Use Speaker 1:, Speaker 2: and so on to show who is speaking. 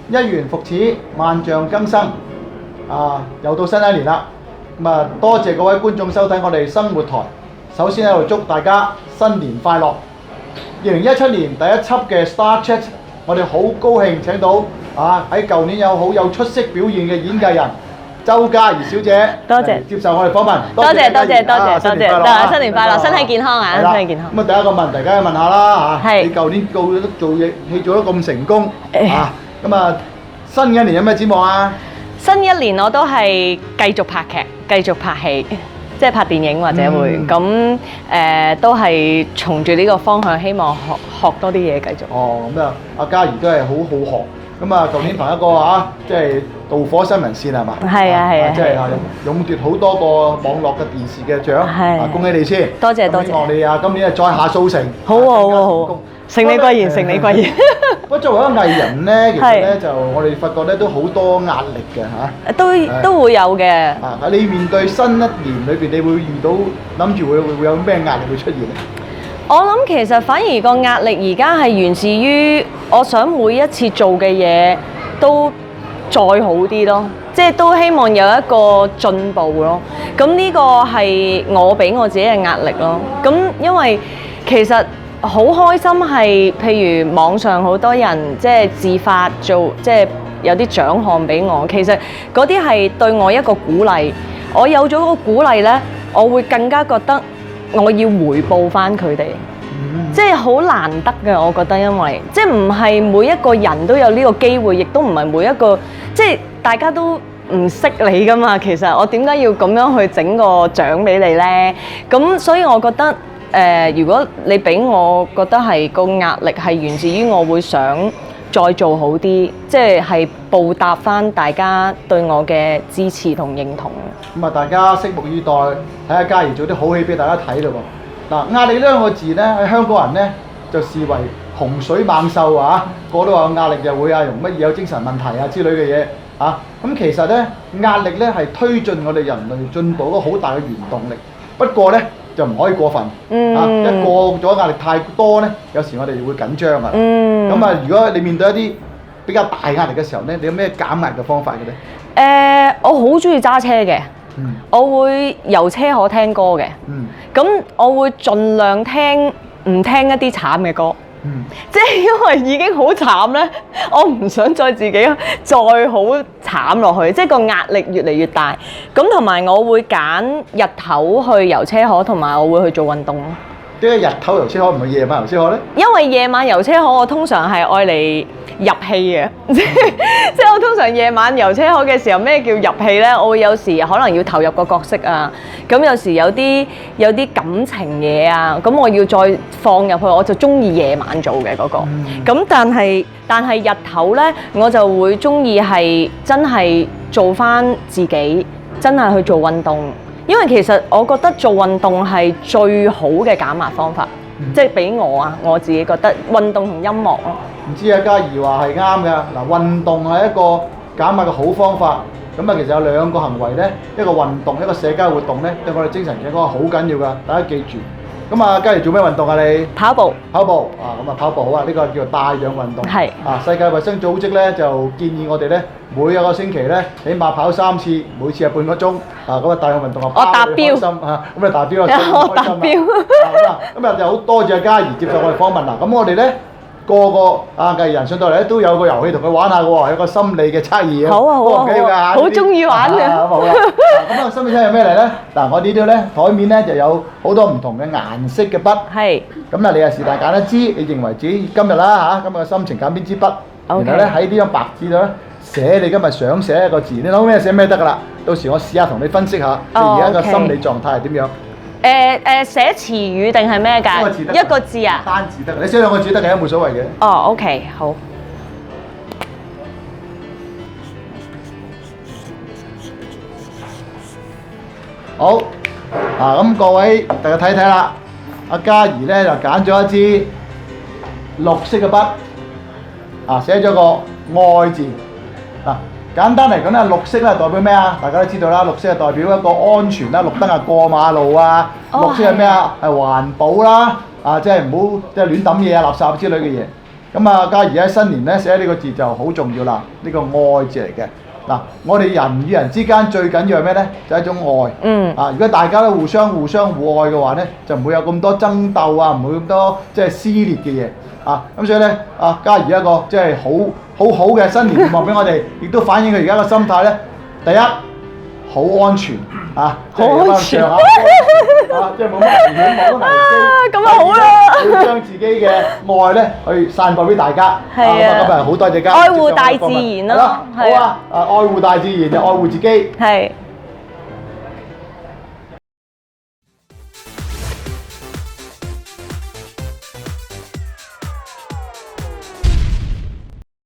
Speaker 1: 一元復始，萬象更生。又到新一年啦。咁啊，多謝各位觀眾收睇我哋生活台。首先喺度祝大家新年快樂。2017年第一輯嘅 Star Chat， 我哋好高興請到喺舊年有好有出色表現嘅演藝人周嘉怡小姐，
Speaker 2: 多謝
Speaker 1: 接受我哋訪問。
Speaker 2: 多謝，新年快樂，身體健康啊，身體健康。
Speaker 1: 咁啊，第一個問題梗係問下啦嚇，
Speaker 2: 係
Speaker 1: 你舊年做戲做得咁成功咁啊，新嘅一年有咩展望啊？
Speaker 2: 新一年我都係繼續拍劇，繼續拍戲，即係拍電影或者會咁都係從住呢個方向，希望學多啲嘢繼續。
Speaker 1: 咁啊，阿嘉怡都係好好學。咁啊，舊年憑一個即係導火新聞線係嘛？
Speaker 2: 係啊，
Speaker 1: 即係勇奪好多個網絡嘅電視嘅獎，恭喜你先！
Speaker 2: 多謝。
Speaker 1: 希望你今年再下數城。
Speaker 2: 好，承你貴言，承你貴言。
Speaker 1: 不過作為一個藝人咧，其實咧就我哋發覺咧都好多壓力嘅嚇。
Speaker 2: 都會有嘅。
Speaker 1: 你面對新一年裏邊，你會遇到諗住會有咩壓力會出現咧？
Speaker 2: 我諗其實反而個壓力而家係源自於，我想每一次做嘅嘢都再好啲咯，即係都希望有一個進步咯。咁呢個係我俾我自己嘅壓力咯。咁因為其實好開心係，譬如網上好多人即係自發做，即係有啲獎項俾我。其實嗰啲係對我一個鼓勵。我有咗個鼓勵呢，我會更加覺得我要回報翻佢哋，即係好難得嘅。我覺得因為即係唔係每一個人都有呢個機會，亦都唔係每一個即係大家都唔識你噶嘛。其實我點解要咁樣去整個獎俾你呢？咁所以我覺得如果你俾我覺得係個壓力係源自於我會想再做好啲，即係報答翻大家對我嘅支持同認同。
Speaker 1: 咁啊，大家拭目以待，睇下嘉怡做啲好戲俾大家睇咯喎。嗱，壓力呢兩個字咧，喺香港人咧就視為洪水猛獸個個都話有壓力就會容乜嘢有精神問題之類嘅嘢咁其實咧壓力咧係推進我哋人類進步一個好大嘅原動力。不過咧就唔可以過分，一過咗壓力太多咧，有時我哋會緊張啊。咁啊，如果你面對一啲比較大壓力嘅時候咧，你有咩減壓嘅方法嘅咧？
Speaker 2: 我好中意揸車嘅，我會遊車河聽歌嘅。咁我會盡量唔聽一啲慘嘅歌，即係因為已經好慘咧，我唔想再自己再好慘落去，即係個壓力越嚟越大。咁同埋我會揀日頭去遊車河，同埋我會去做運動咯。
Speaker 1: 點解日頭遊車河唔係夜晚遊車河咧？
Speaker 2: 因為夜晚遊車河我通常係愛嚟入戲嘅，即係我通常夜晚遊車河嘅時候，咩叫入戲呢？我會有時可能要投入個角色啊，咁有時有啲感情嘢啊，咁我要再放入去，我就中意夜晚做嘅嗰個。咁但係日頭呢，我就會中意係真係做返自己，真係去做運動。因為其實我覺得做運動係最好嘅減壓方法，即係俾我自己覺得運動同音樂咯。
Speaker 1: 唔知嘉怡話係啱嘅。嗱，運動係一個減壓嘅好方法。咁其實有兩個行為咧，一個運動，一個社交活動咧，對我哋精神健康好緊要㗎。大家記住。咁嘉怡做咩運動啊？你
Speaker 2: 跑步。
Speaker 1: 咁啊跑步好啊！呢個叫做帶氧運動。
Speaker 2: 係。
Speaker 1: 世界衛生組織咧就建議我哋咧每一個星期咧起碼跑3次，每次係半個鐘。咁帶氧運動
Speaker 2: 我達標。
Speaker 1: 咁你達標啦，
Speaker 2: 我達標。
Speaker 1: 咁就好多謝嘉怡接受我哋訪問啦。咁我哋咧個藝人上到嚟咧都有個遊戲同佢玩下嘅喎，有個心理嘅測驗。好啊，幾好㗎，
Speaker 2: 好中意玩嘅。
Speaker 1: 好啦，咁心理測驗咩嚟咧？嗱，我呢度咧台面咧就有好多唔同嘅顏色嘅筆。係。咁你是但揀一支，你認為自己今日啦今日嘅心情揀邊支筆？然後咧喺呢張白紙度咧寫你今日想寫一個字，你諗咩寫咩得㗎啦？到時我試下同你分析下你而家嘅心理狀態係點樣。
Speaker 2: 寫詞語定係咩㗎？一個字啊？
Speaker 1: 單字得，你寫兩個字得嘅，冇所謂嘅。
Speaker 2: OK， 好。
Speaker 1: 好，咁各位大家睇睇啦。阿嘉怡咧就揀咗一支綠色嘅筆，寫咗個愛字。簡單嚟講咧，綠色咧代表咩啊？大家都知道啦，綠色係代表一個安全啦，綠燈係過馬路啊。綠色係咩啊？係環保啦，即係唔好即係亂抌嘢啊、垃圾之類嘅嘢。咁啊，嘉怡喺新年咧寫呢個字就好重要啦，呢個愛字嚟嘅。嗱，我哋人與人之間最緊要係咩咧？就係一種愛。如果大家都互相互愛嘅話咧，就唔會有咁多爭鬥啊，唔會咁多即係撕裂嘅嘢。咁所以咧，嘉怡一個即係好嘅新年願望俾我哋，亦都反映佢而家個心態咧。第一，好安全即係有上下即係冇乜危險，冇乜危機。
Speaker 2: 咁啊好啦！
Speaker 1: 要將自己嘅愛咧去散播俾大家。
Speaker 2: 係啊，
Speaker 1: 咁啊好多謝嘉怡。
Speaker 2: 愛護大自然咯。
Speaker 1: 好啊，愛護大自然就愛護自己。
Speaker 2: 係。